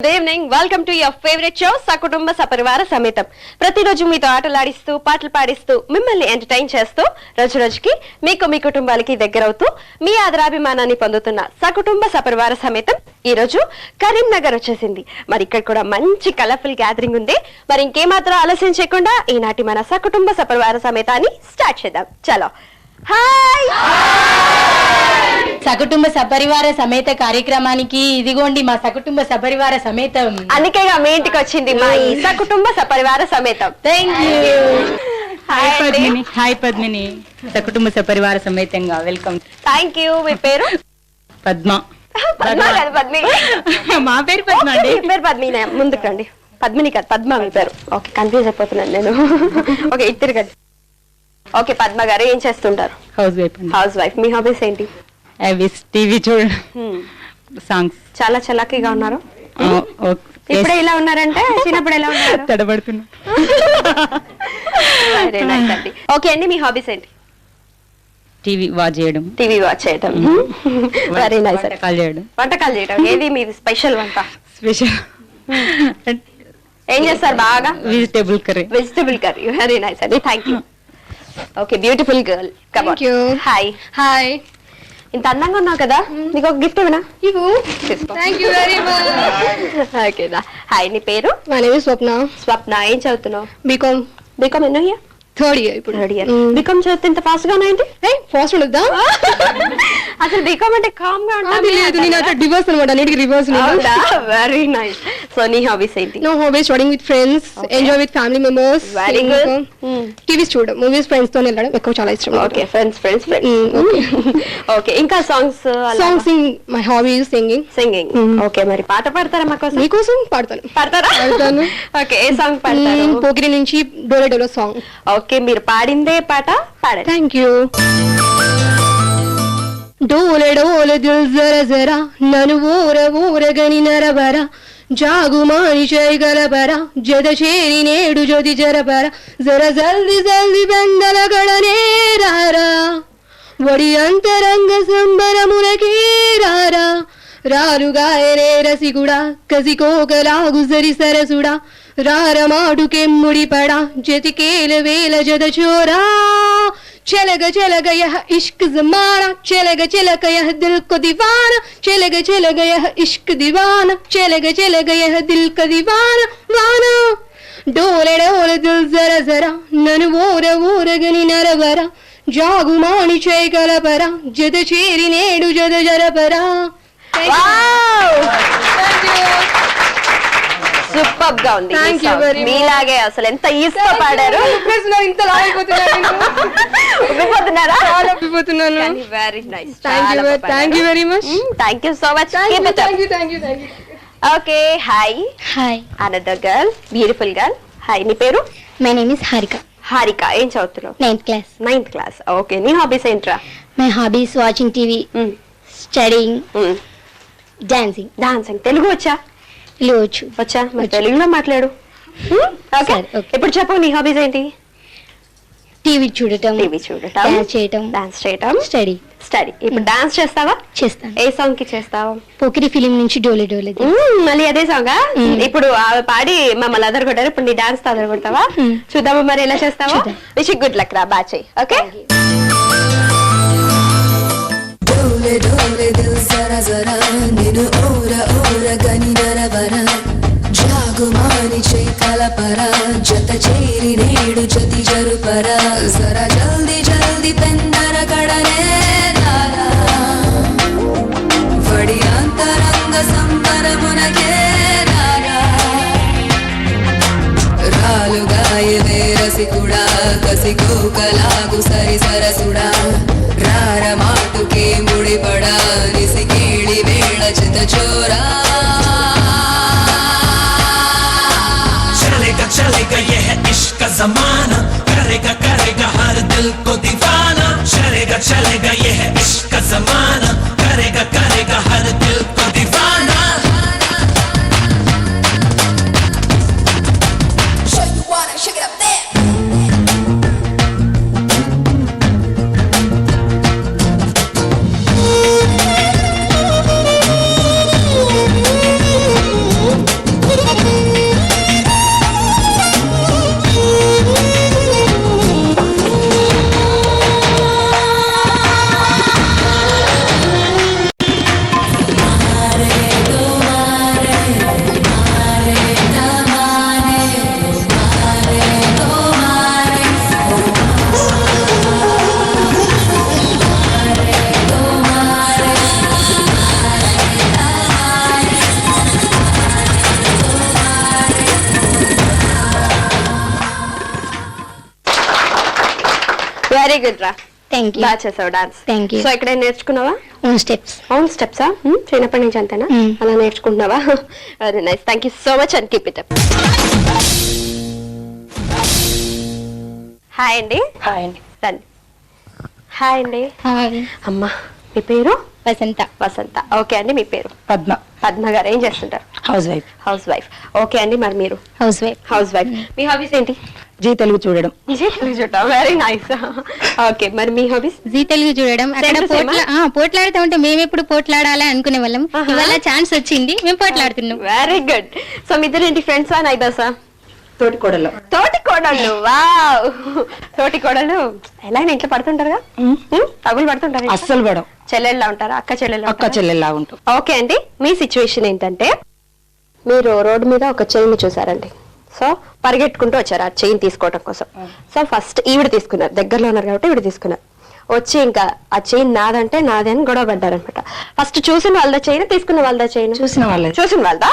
Good evening, welcome to your favourite show Sakutumba Saparivaara Sametham. ప్రతిరోజు మీతో ఆటలాడిస్తూ పాటలు పాడిస్తూ మిమ్మల్ని ఎంటర్టైన్ చేస్తూ రోజు రోజుకి మీకు మీ కుటుంబాలకి దగ్గరవుతూ మీ ఆదరాభిమానాన్ని పొందుతున్న సకుటుంబ సపరివార సమేతం ఈ రోజు కరీంనగర్ వచ్చేసింది. మరి ఇక్కడ కూడా మంచి కలర్ఫుల్ గ్యాదరింగ్ ఉంది. మరి ఇంకేమాత్రం ఆలస్యం చేయకుండా ఈనాటి మన సకుటుంబ సపరివార సమేతాన్ని స్టార్ట్ చేద్దాం. చలో హాయ్. సకుటుంబ సపరివార సమేత కార్యక్రమానికి ఇదిగోండి మా సకుటుంబ సపరివార సమేతం. అందుకేగా మీ ఇంటికి వచ్చింది మా ఈ Sakutumba Saparivaara Sametham. Thank you. Hi Padmini, సకుటుంబ సపరివార సమేతంగా వెల్కమ్. Thank you. మీ పేరు? పద్మ. పద్మ కాదు, పద్మిని. మా పేరు పద్మ అండి. మీ పేరు పద్మిని. ముందుకు రండి. పద్మిని కాదు, పద్మ మీ పేరు. ఓకే, కన్ఫ్యూజ్ అయిపోతున్నాను నేను. ఓకే, ఇద్దరు కదా. ఓకే, పద్మ గారు ఏం చేస్తుంటారు? House wife. House wife. మీ హాబీస్ ఏంటి? టీవీ చూడ, సాంగ్స్. చాలా చలాకీగా ఉన్నారు. ఇప్పుడే ఇలా ఉన్నారంటే చిన్నప్పుడు ఎలా ఉన్నారు? తడబడుతున్నా. ఓకే అండి, మీ హాబీస్ ఏంటి? టీవీ వాచ్ చేయడం. టీవీ వాచ్ చేయడం. Very nice. వంటకాలు చేయడం. ఏది మీ స్పెషల్ వంట? స్పెషల్ ఏం చేస్తారు బాగా? Vegetable curry. Vegetable curry. Very nice అండి, thank you. Okay, beautiful girl. Thank you. Hi. Hi. ఇంత అందంగా ఉన్నావు కదా, నీకు ఒక గిఫ్ట్ ఇవ్వనా? Thank you very much. ఓకేనా. హాయ్, నీ పేరు? My name is Swapna. Swapna, ఏం చదువుతున్నావు? బీకామ్. బీకామ్ ఎన్నో ఇయర్? థర్డ్ ఇయర్ ఇప్పుడు. Third year. బీకామ్ చదివితే ఇంత ఫాస్ట్ గా ఉన్నాయండి? ఫాస్ట్ ఉండదా? అసలు బీకామ్ అంటే కామ్ గా ఉంటుంది. లేదు, నేను అట్లా డివోర్స్ అనమాట. అన్నిటికి రివర్స్. Very nice. సో నీ హాబీస్ ఏంటి? No hobbies studying with friends, enjoy with family members. Very good. TVs చూడడం, మూవీస్ ఫ్రెండ్స్ తో వెళ్ళడం ఎక్కువ చాలా ఇష్టం. Okay, friends. ఓకే, ఇంకా songs? Sing. My hobby is singing. Singing. Okay, మరి పాట పాడతారా మాకోసం? మీకోసం పాడతాను. పాడతారా? ఓకే, ఏ సాంగ్ పాడతారు? పోకిరి నుంచి డోలో డోలో సాంగ్. ఓకే, మీరు పాడిందే పాట పాడండి. Thank you. డోలే డోలే దిల్ జర జరా, నను ఊర ఊరగని నరబర, జాగుమాని చేయగలబర, జద చేరి నేడు జ్యోతి జరబర, జర జల్ది జల్ది బెందల గడనే రారా, వడి అంతరంగ సంబరమునకే రారా, రాలుగాయనే రసిగుడా, కసికోకలాగు సరి సరసుడా, రారమాడుకెమ్ముడి పడా, జతికేల వేల జద చోరా, చలగ చలగ యహ ఇష్క్ జమానా, చలగ చలగ యహ దిల్ కో దీవానా, చలగ చలగ యహ ఇష్క్ దీవానా, చలగ చలగ యహ దిల్ కో దీవానా వానా, డోలే డోలే దిల్ జర జర, నను ఊర ఊరగని నరవర, జాగుమాని చేయగలపరా, జద చేరి నేడు జద జరపరా. సూపర్ గా ఉంది. మీలాగే అసలు ఎంత ఈజీగా పాడారు. Very nice. Thank you very much. Thank you so much. Okay, hi. Hi. Another girl, beautiful girl. Hi, నీ పేరు? My name is Harika. Harika, ఏం చదువుతున్నావు? 9th class. 9th class. Okay, నీ హాబీస్ ఏంట్రా? My hobbies watching TV, studying, dancing. Dancing. Telugu వచ్చా? లేవచ్చు. వచ్చా? మరి తెలుగులో మాట్లాడు. ఓకే, ఇప్పుడు చెప్పు, నీ హాబీస్ ఏంటి? టీవీ చూడటం, డాన్స్ చేయటం, స్టడీ. ఇప్పుడు డాన్స్ చేస్తావా? చేస్తాను. ఏ సాంగ్ కి చేస్తావా? పోకిరి ఫిలిం నుంచి డోలే డోలే. మళ్ళీ అదే సాంగా? ఇప్పుడు ఆమె పాడి మమ్మల్ని అదరగొట్టారు, ఇప్పుడు నీ డాన్స్ తో అదరగొడతావా? చూద్దామా మరి ఎలా చేస్తావా? విష్ గుడ్ లక్ రా, బాగా చెయ్యి. ఓకే. డోలే డోలే దిల్ జరా జరా, నిన్ను ఓర ఓర గని నరవర, జాగుమాని చై కలపర, జత చేరి నేడు జతి జరుపర, జరా జల్ది జల్ది పెందర కడనే రారా, వడి అంతరంగ సంబరమునకే రారా, రాలుగాయదే రసికుడా, కసికోకలాగు సరి సరసుడా, రారమాటుకే ముడిపడా, నిసికేళి వేళ చిత చోరా, चलेगा चलेगा यह इश्क का जमाना, करेगा करेगा हर दिल को दीवाना, चलेगा चलेगा यह इश्क का जमाना, करेगा करेगा हर दिल को दीवाना. show you wanna shake it up there. Very good రా, థ్యాంక్ యూ. బాగా చేసావు డాన్స్. Thank you. సో ఇక్కడ నేర్చుకున్నావా? స్టెప్స్. అవును, స్టెప్సా? చిన్నప్పటి నుంచి అంతేనా? అలా నేర్చుకుంటున్నావా? Very nice, thank you so much and keep it up. Hi అండి. హాయ్ అండి. రండి. హాయ్ అండి. హాయ్. అమ్మా, మీ పేరు? వసంత. వసంత. ఓకే అండి, మీ పేరు? పద్మ. పద్మ గారు. ఏం చేస్తుంటారు? House wife. House wife. Okay అండి, మరి మీరు? House wife. House wife. మీ హాబీస్ ఏంటి? జీ తెలుగు చూడడం. Very nice. ఓకే, మరి మీ హాబీస్? జీ తెలుగు చూడడం. అక్కడ Same to same, పోట్లాడుతూ ఉంటే మేము ఎప్పుడు పోట్లాడాలా అనుకునే వాళ్ళం. ఇవాళ ఛాన్స్ వచ్చింది, మేము పోట్లాడుతున్నాం. Very good. సో మీ ఇద్దరు ఏంటి, ఫ్రెండ్సా నైబర్సా? తోటి కోడలు. తోటి కోడళ్ళు. వావ్, తోటి కోడళ్ళు. ఎలా అయినా ఇంట్లో పడుతుంటారుగా? తగులు పడుతుంటారు? అస్సలు పడం. చెల్లెళ్ళ ఉంటారా? అక్క చెల్లెల్లా ఉంటాం. ఓకే అండి, మీ సిచ్యువేషన్ ఏంటంటే మీరు రోడ్డు మీద ఒక చైన్ చూసారండి. సో పరిగెట్టుకుంటూ వచ్చారు ఆ చైన్ తీసుకోవడం కోసం. సో ఫస్ట్ ఈవిడ తీసుకున్నారు, దగ్గరలో ఉన్నారు కాబట్టి ఈవిడ తీసుకున్నారు. వచ్చి ఇంకా ఆ చైన్ నాదంటే నాదే అని గొడవ పడ్డారనమాట. ఫస్ట్ చూసిన వాళ్ళ చైన్, తీసుకున్న వాళ్ళ చైన్? చూసిన వాళ్ళే. చూసిన వాళ్ళదా?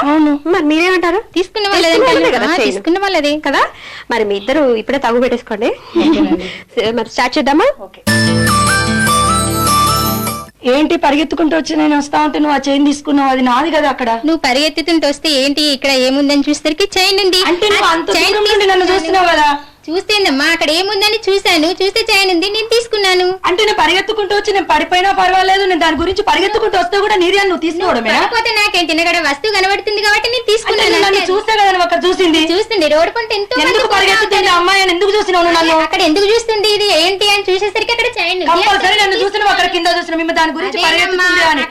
మరి మీరేమంటారు? తీసుకున్న తీసుకున్న వాళ్ళదే కదా. మరి మీ ఇద్దరు ఇప్పుడే తగు పెట్టేసుకోండి. మరి స్టార్ట్ చేద్దామా? ఏంటి పరిగెత్తుకుంటూ వచ్చి నేను వస్తా ఉంటే నువ్వు ఆ చైన్ తీసుకున్నావు, అది నాది కదా. అక్కడ నువ్వు పరిగెత్తుతుంటే వస్తే ఏంటి ఇక్కడ ఏముందని చూసేసరికి చైన్ ఉంది. అంటే నువ్వు అంత దూరం నుండి నన్ను చూస్తున్నావు కదా. చూస్తేందమ్మా, అక్కడ ఏముందని చూశాను, చూస్తే చైన్ ఉంది, నేను తీసుకున్నాను. అంటే నేను పరిగెత్తుకుంటూ వచ్చి నేను పడిపోయినా పర్వాలేదు, నేను దాని గురించి పరిగెత్తుకుంటూ వస్తే కూడా నీది అని నువ్వు తీసుకోవడమే. పడిపోతే నాకేంటి, అక్కడ వస్తువు కనబడుతుంది కాబట్టి నేను తీసుకున్నాను. నన్ను చూస్తే కదా నువ్వు అక్కడ చూసింది. చూస్తుంది రోడ్డు పంట ఎంతో ఎందుకు పరిగెత్తుతుంది అమ్మాయి అని ఎందుకు చూసినావు నన్ను? అక్కడ ఎందుకు చూస్తుంది, ఇది ఏంటి అని చూసేసరికి అక్కడ చైన్ కంపల్సరీ నన్ను చూసినావు, అక్కడ కింద చూసినా మేము దాని గురించి పరిగెత్తుతుంది అని.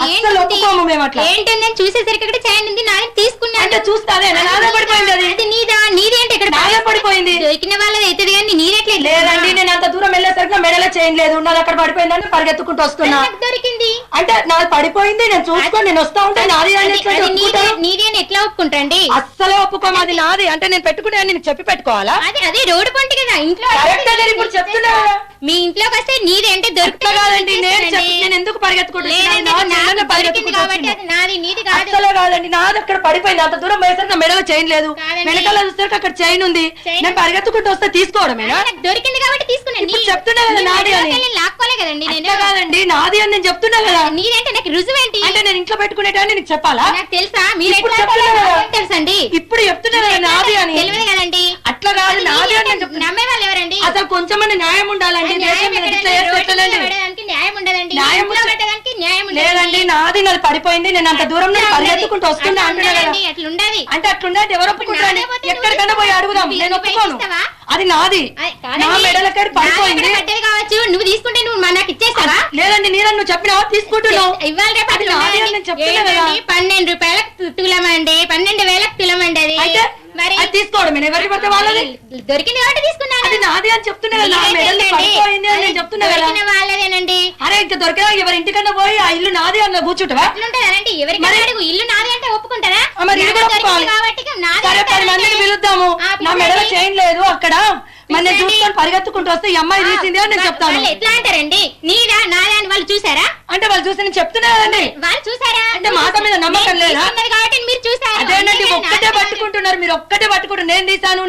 అసలు ఒప్పుకోము మేము అట్లా. ఏంటి నేను చూసేసరికి అక్కడ చైన్ ఉంది, నాది తీసుకున్నాను. అంటే చూస్తానే నాదే పడిపోయింది. అది నీదా? నీదేంటి ఇక్కడ నాదే పడిపోయింది. దొరికిన వాళ్ళది అవుతుంది కానీ నీదెట్లే. లేదండి, నేను అంత దూరం వెళ్ళేసరికి మెడలో చైన్ లేదు, నాది అక్కడ పడిపోయిందని పరిగెత్తుకుంటూ వస్తున్నా. దొరికింది అంటే నాది పడిపోయింది, నేను చూసుకొని నేను వస్తా ఉంటే నాది నీది అని ఎట్లా ఒప్పుకుంటాండి? అస్సలే ఒప్పుకోము, అది నాది. అంటే నేను పెట్టుకునే నీకు చెప్పి పెట్టుకోవాలా? అదే రోడ్డు పంట కదా, ఇంట్లో ఇప్పుడు చెప్తున్నా. మీ ఇంట్లోకి వస్తే నీది అంటే దొరుకుతా కాదండి. నేను ఎందుకు పరిగెత్తుకుంటున్నాను కాబట్టి అది నాది, నీది కాదు. అస్సలే కాదండి, నాది అక్కడ పడిపోయింది. అంత దూరం పోయేసరికి నా మెడలో చైన్ లేదు, వెనకాల చూస్తే అక్కడ చైన్ ఉంది. నేను పరిగెత్తుకుంటూ వస్తే తీసుకోవడమేనా? దొరికింది కాబట్టి తీసుకున్నాను. చెప్తున్నా కదా నాది అని. లాక్కోలే కదండి నేను. కాదండి, నాది అని నేను చెప్తున్నా కదా. నీదంటే నాకు రుజువేంటి? అంటే నేను ఇంట్లో పెట్టుకునేటాన్ని నీకు చెప్పాలా? నాకు తెలుసా? మీరు తెలుసండి. ఇప్పుడు చెప్తున్నా కదా నాది అని. తెలియదు కదండి. అట్లా కాదు, నాది అని నమ్మే వాళ్ళు ఎవరండి? అసలు కొంచెం న్యాయం ఉండాలండి. న్యాయం ఉండదండి. లేదండి, నాది నాది పడిపోయింది. నేను అంత దూరం పరిగెత్తుకుంటూ వస్తున్నా అంటున్నా కదా. అట్లుండది. అంటే అట్లుండదు, ఎవరు ఒప్పుకుంటారు? ఎక్కడికైనా పోయి అడుగుదాం, నేను ఒప్పుకోను. అది నాది, నా మెడలకి పడిపోయింది కావచ్చు. నువ్వు తీసుకుంటే నువ్వు నాకు ఇచ్చేస్తావా? లేదండి, నువ్వు చెప్పినావు తీసుకుంటున్నావు. ఇవాళ రేపు 12 రూపాయలకు తులమండి, 12,000 తులమండి. అది అయితే మరి తీసుకోవడమే. ఎవరికి పడితే వాళ్ళది దొరికింది కాబట్టి తీసుకున్నాను. అది నాది అని చెప్తున్నా కదా. చెప్తున్నా కదా వాళ్ళదేనండి. అరే ఇంకా దొరికినా ఎవరి ఇంటికన్నా పోయి ఆ ఇల్లు నాది అన్న కూర్చుంటావా? అట్లుంటదండి. ఎవరికి అడుగు, ఇల్లు నాది అంటే ఒప్పుకుంటారా? మరి ఇది కూడా ఒప్పుకోవాలి. సరే 10 మందిని పిలుద్దాము. నా మెడలో చైన్ లేదు అక్కడ, మరి నేను చూసుకొని పరిగెత్తుకుంటూ వస్తే ఈ అమ్మాయి తీసింది అని నేను చెప్తాను. ఎట్లా అంటారండి? నీదా నాదా అని వాళ్ళు చూసారా? అంటే వాళ్ళు చూసి నేను చెప్తున్నా కదండి. వాళ్ళు చూసారా? అంటే మాట మీద నమ్మకం లేదా? కాబట్టి మీరు చూసారు. అదేనండి, ఒక్కటే పట్టుకుంటున్నారు మీరు, ఒక్కటే పట్టుకుంటారు. నేను తీసాను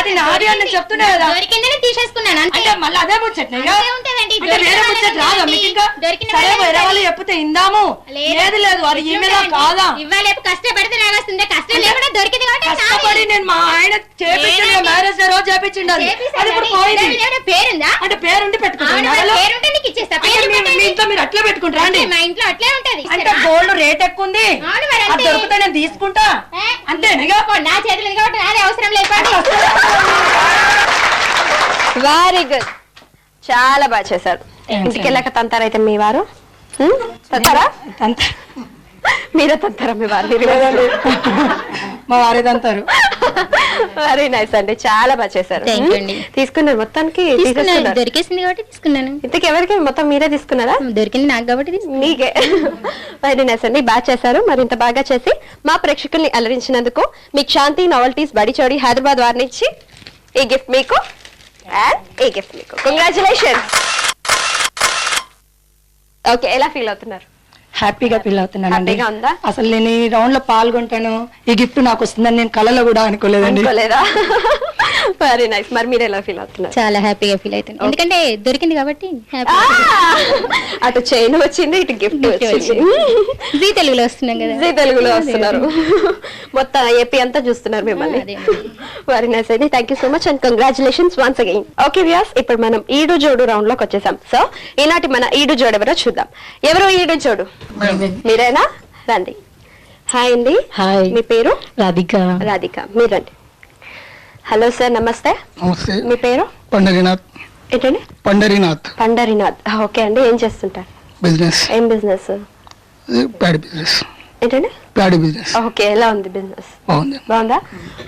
అది నాది అని నేను చెప్తున్నా కదా. దొరికిందని తీసేసుకున్నాను అంటే మళ్ళీ అదే ముచ్చట్నే ఉంటదండి. వేరే ముచ్చట రాదా మీకు ఇంకా? సరే వేరే వాళ్ళు చెప్తే ఇందాము. లేదు లేదు, అది ఈమెదా కాదా? ఇవాళ కష్టపడితే నాకు వస్తుందా? కష్టం లేకుండా దొరికింది కాబట్టి కష్టపడి నేను మా ఆయన చేపించిండు, మ్యారేజ్ రోజు చేపించిండు. అది ఇప్పుడు పోయింది. పేరుందా? అంటే పేరుండి పెట్టుకుంటాను. పేరుంటే నీకు ఇచ్చేస్తా. మీ ఇంట్లో మీరు అట్లే పెట్టుకుంటారా అండి? మా ఇంట్లో అట్లే ఉంటది. అంటే గోల్డ్ రేట్ ఎక్కువ ఉంది, అది దొరికితే నేను తీసుకుంటా అంతే. నా చేతులు కాబట్టి నాది అవసరం లేదు. వెరీ గుడ్, చాలా బాగా చేశారు. ఇంటికి వెళ్ళాక తంతారైతే మీ వారు తంతారా? మీరే తంతారా మీ వారు? మా వారే తంతారు. వెరీ నైస్ అండి, చాలా బాగా చేశారు. తీసుకున్నారు మొత్తానికి, దొరికేసింది కాబట్టి తీసుకున్నాను. ఇంతకు ఎవరికి? మొత్తం మీరే తీసుకున్నారా? దొరికింది నాకు కాబట్టి మీకే. వెరీ నైస్ అండి, బాగా చేశారు. మరి ఇంత బాగా చేసి మా ప్రేక్షకుల్ని అలరించినందుకు మీకు శాంతి నావెల్టీస్ బడిచోడి హైదరాబాద్ వారి నుంచి ఈ గిఫ్ట్ మీకు అండ్ ఈ గిఫ్ట్ మీకు. కంగ్రాచులేషన్స్. ఓకే, ఎలా ఫీల్ అవుతున్నారు? హ్యాపీగా ఫీల్ అవుతున్నానండి. హ్యాపీగా ఉందా? అసలు నేను ఈ రౌండ్ లో పాల్గొంటాను, ఈ గిఫ్ట్ నాకు వస్తుందని నేను కలలో కూడా అనుకోలేదండి. అనుకోలేదా? Very nice. మరి మీరు ఎలా ఫీల్ అవుతున్నారు? చాలా హ్యాపీగా ఫీల్ అవుతుంది, ఎందుకంటే దొరికింది కాబట్టి హ్యాపీ. అటు చైన్ వచ్చింది, ఇటు గిఫ్ట్ వచ్చింది. జీ తెలుగులో వస్తున్నాం కదా. జీ తెలుగులో వస్తున్నారు, మొత్తం ఏపీ అంతా చూస్తున్నారు మిమ్మల్ని. వెరీ నైస్ అండి, thank you so much and congratulations once again. Okay viewers, ఇప్పుడు మనం ఈడు జోడు రౌండ్ లోకి వచ్చేసాం. సో ఈనాటి మన ఈడు జోడు ఎవరో చూద్దాం. ఎవరో ఈడు జోడు మీరేనా? రండి. హాయ్ అండి. హాయ్. మీ పేరు? రాధిక. రాధిక, మీరు రండి. హలో సార్, నమస్తే. నమస్తే. మీ పేరు? పండరీనాథ్. ఏంటండి? పండరీనాథ్. పండరీనాథ్. ఓకే అండి, ఏం చేస్తుంటారు? బిజినెస్. ఏం బిజినెస్? Paddy business. ఏంటండి? Paddy business. ఓకే, ఎలా ఉంది బిజినెస్? బాగుంది. బాగుందా?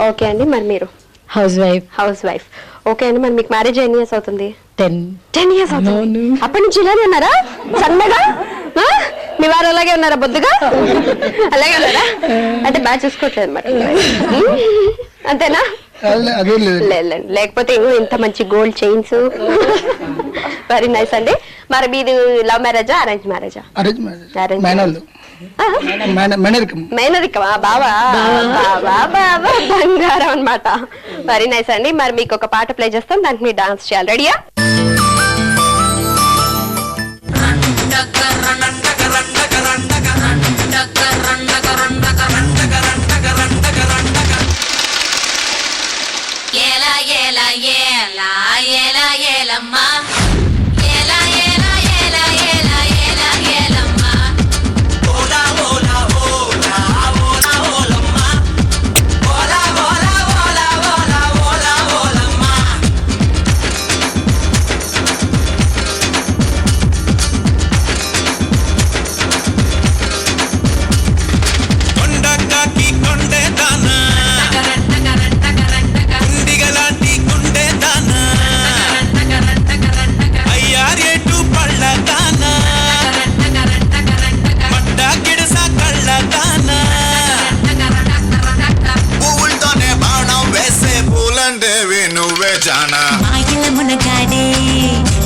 ఓకే అండి, మరి మీరు? House wife. House wife. Okay అండి, మరి మీకు మ్యారేజ్ ఎన్ని ఇయర్స్ అవుతుంది? 10 ఇయర్స్ అవుతుంది. అప్పటి నుంచి ఇలానే ఉన్నారా సన్నగా? మీ వారు అలాగే ఉన్నారా బొద్దుగా? అలాగే ఉన్నారా? అంటే బాగా చూసుకోవట్లేదు మరి, అంతేనా? అదే లేదు. లేకపోతే ఇంత మంచి గోల్డ్ చైన్స్. వెరీ నైస్ అండి. మరి మీది లవ్ మ్యారేజా అరేంజ్ మ్యారేజా? Arrange marriage. Arrange మేనల్లు. మేనరికం. మేనరికమా? బావా బావా బంగారం అన్నమాట. వెరీ నైస్ అండి. మరి మీకు ఒక పాట ప్లే చేస్తాం, దానికి మీరు డాన్స్ చేయాలి. రెడీయా?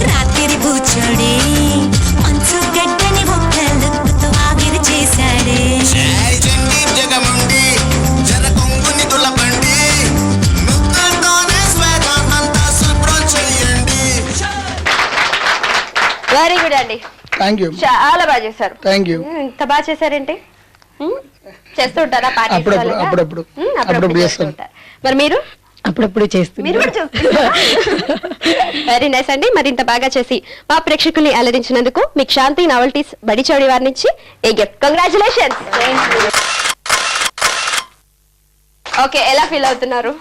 రాత్రి కూర్చోడే మంచు గడ్డని ఒక్కలుతో ఆవిరి చేశాడే. జగముండి జర కొంగుని తులపండి, ముక్కతోనే స్వేదాన్నంతా శుభ్రం చేయండి. వెరీ గుడ్ అండి, థ్యాంక్ యూ. చాలా బాగా చేశారు. Thank you. ఇంత బాగా చేశారేంటి? చేస్తూ ఉంటారా పార్టీ? అప్పుడప్పుడు చేస్తూ ఉంటారు. మరి మీరు? అప్పుడప్పుడు చేస్తుంది. మీరు కూడా చూస్తున్నారు. వెరీ నైస్ అండి. మరి ఇంత బాగా చేసి మా ప్రేక్షకుల్ని అలరించినందుకు మీకు శాంతి నావల్టీస్ బడిచౌడి వారి నుంచి ఏ గిఫ్ట్. కంగ్రాచులేషన్స్. ఓకే, ఎలా ఫీల్ అవుతున్నారు?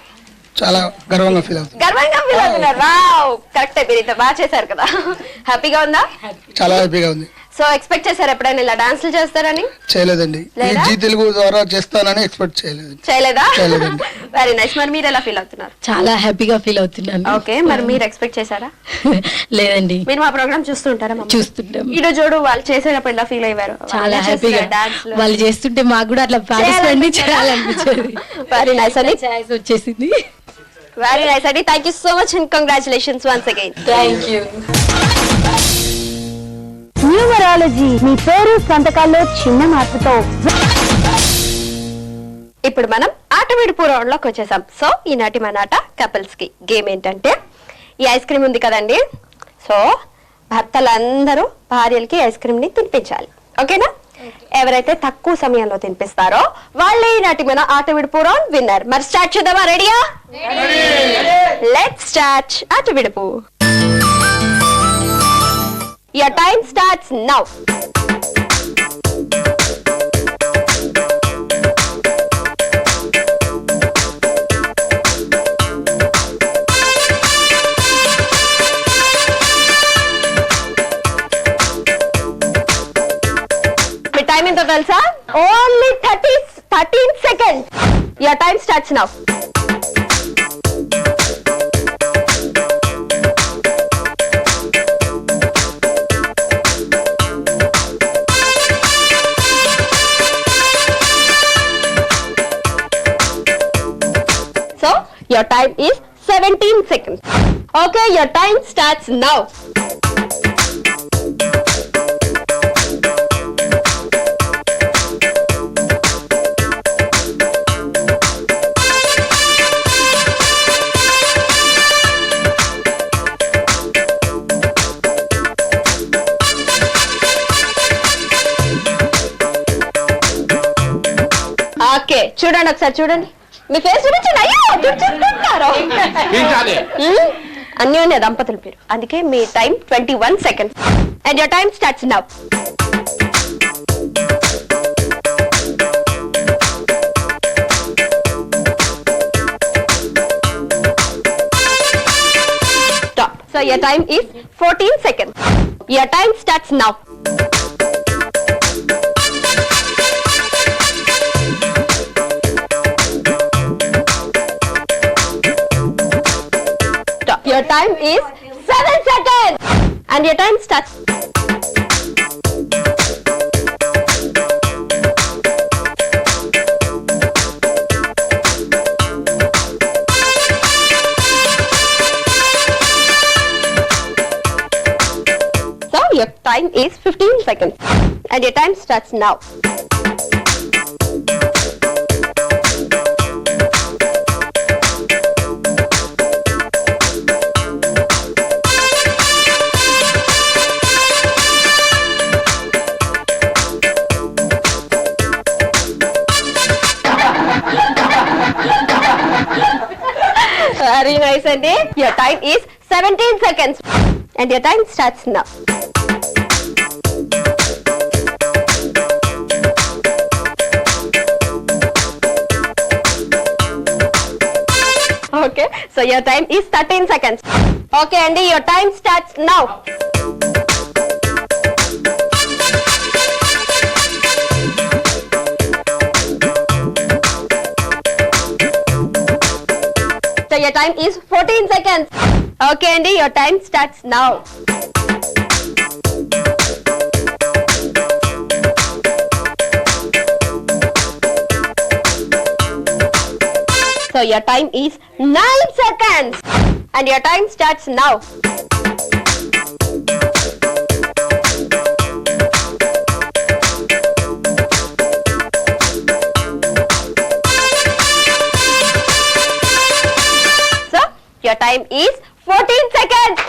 చాలా గర్వంగా ఫీల్ అవుతుంది. గర్వంగా ఫీల్ అవుతున్నారు. వావ్, కరెక్టే, మీరు ఇంత బాగా చేశారు కదా. హ్యాపీగా ఉందా? చాలా హ్యాపీగా ఉంది. సో ఎక్స్పెక్ట్ చేశారు ఎప్పుడైనా ఇలా డాన్స్లు చేస్తారని? చేయలేదండి. ఈ జీ తెలుగు ద్వారా చేస్తానని ఎక్స్పెక్ట్ చేయలేదు. చేయలేదా? చేయలేదండి. Very nice. మరి మీరు ఎలా ఫీల్ అవుతున్నారు? చాలా హ్యాపీగా ఫీల్ అవుతున్నాను. ఓకే, మరి మీరు ఎక్స్పెక్ట్ చేశారా? లేదండి. మీరు మా ప్రోగ్రామ్ చూస్తుంటారా? చూస్తుంటాం. ఈడో జోడు వాళ్ళు చేసేటప్పుడు ఎలా ఫీల్ అయ్యారు? చాలా హ్యాపీగా. వాళ్ళు చేస్తుంటే మాకు కూడా అట్లా పార్టిసిపేట్ చేయాలనిపించేది. వెరీ నైస్ అండి, ఛాయిస్ వచ్చేసింది. వెరీ నైస్ అండి. Thank you so much and congratulations once again. Thank you. Numerology, మీ పేరు సంతకాల్లో చిన్న మార్పుతో. ఇప్పుడు మనం ఆట విడుపు రౌండ్ లోకి వచ్చేసాం. సో ఈనాటి మన ఆట కపుల్స్ కి గేమ్ ఏంటంటే, ఈ ఐస్ క్రీమ్ ఉంది కదండి, సో భర్తలందరూ భార్యలకి ఐస్ క్రీమ్ ని తినిపించాలి. ఓకేనా? ఎవరైతే తక్కువ సమయంలో తినిపిస్తారో వాళ్ళే ఈనాటి మన ఆట విడుపు రౌండ్ విన్నర్. మరి స్టార్ట్ చేద్దామా? రెడీయా? లెట్స్ స్టార్ట్ ఆట విడుపు. Your time starts now. Me time ఎంతో తెలుసా? Only 13 seconds. Your time starts now. So, your time is 17 seconds. Okay, your time starts now. Okay చూడండి ఒకసారి చూడండి మీ ఫేస్ చూపించండి. అయ్యో చూసుకుంటున్నారు అన్యోన్య దంపతుల పేరు, అందుకే మీ time 21 seconds and your time starts now. Stop. So your time is 14 seconds. Your time starts now. Stop. Your time is 7 seconds. And your time starts. So your time is 15 seconds. And your time starts now. Very nice, Andy. Your time is 17 seconds. And your time starts now. Okay, so your time is 13 seconds. Okay, Andy, your time starts now. So your time is 14 seconds. Okay, Andy, your time starts now. So your time is 9 seconds. And your time starts now. Your time is 14 seconds.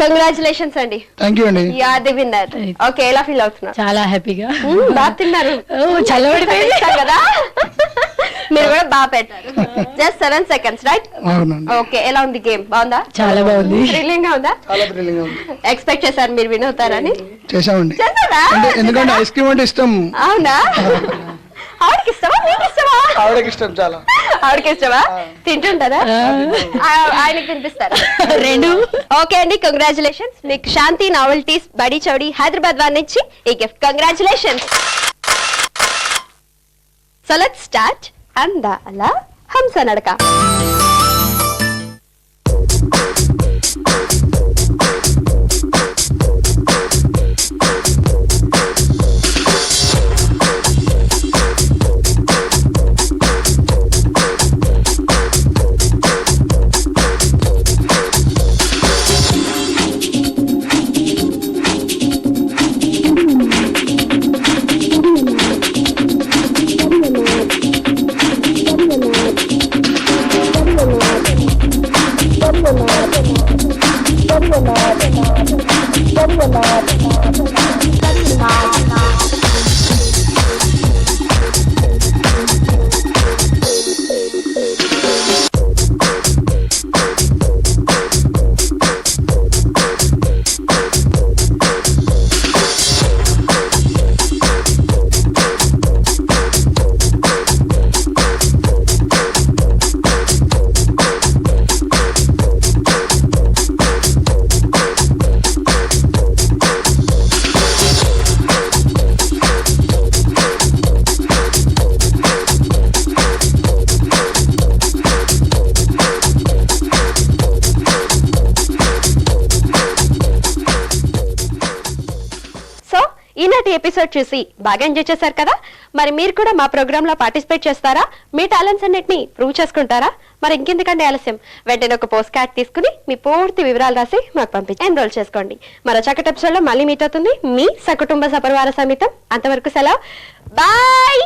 Congratulations, Andy. Thank you అండి. You are the winner. Okay, ఎలా feel అవుతున్నారు? చాలా హ్యాపీగా. బాగా తిన్నారు. చల్లబడిపోయింది కదా. మీరు కూడా బాగా పెట్టారు. Just 7 seconds, right? అవునండి. ఓకే, ఎలా ఉంది గేమ్? బాగుందా? చాలా బాగుంది. థ్రిల్లింగ్ గా ఉందా? చాలా థ్రిల్లింగ్ ఉంది. ఎక్స్పెక్ట్ చేశారు మీరు విన్ అవుతారని? చేసామండి. చేశారా? ఎందుకంటే ఐస్ క్రీమ్ అంటే ఇష్టం. అవునా? ఆవిడకి ఇష్టమా మీకు ఇష్టమా? ఆవిడకి ఇష్టం చాలా. ఆవిడకి ఇష్టమా? తింటుంటారా? ఆయనకి తినిపిస్తారా? రెండు. ఓకే అండి, కంగ్రాచులేషన్స్. మీకు శాంతి నావెల్టీస్ బడి చౌడి హైదరాబాద్ వారి నుంచి ఈ gift. Congratulations. So let's start అందాల హంస నడక. ఈనాటి ఎపిసోడ్ చూసి బాగా ఎంజాయ్ చేశారు కదా. మరి మీరు కూడా మా ప్రోగ్రామ్ లో పార్టిసిపేట్ చేస్తారా? మీ టాలెంట్స్ అన్నిటిని ప్రూవ్ చేసుకుంటారా? మరి ఇంకెందుకంటే ఆలస్యం, వెంటనే ఒక పోస్ట్ కార్డ్ తీసుకుని మీ పూర్తి వివరాలు రాసి మాకు పంపించి ఎన్రోల్ చేసుకోండి. మరో చక్కటి ఎపిసోడ్ లో మళ్ళీ మీట్ అవుతుంది మీ సకుటుంబ సపరివార సమితం. అంతవరకు సెలవు, బాయ్.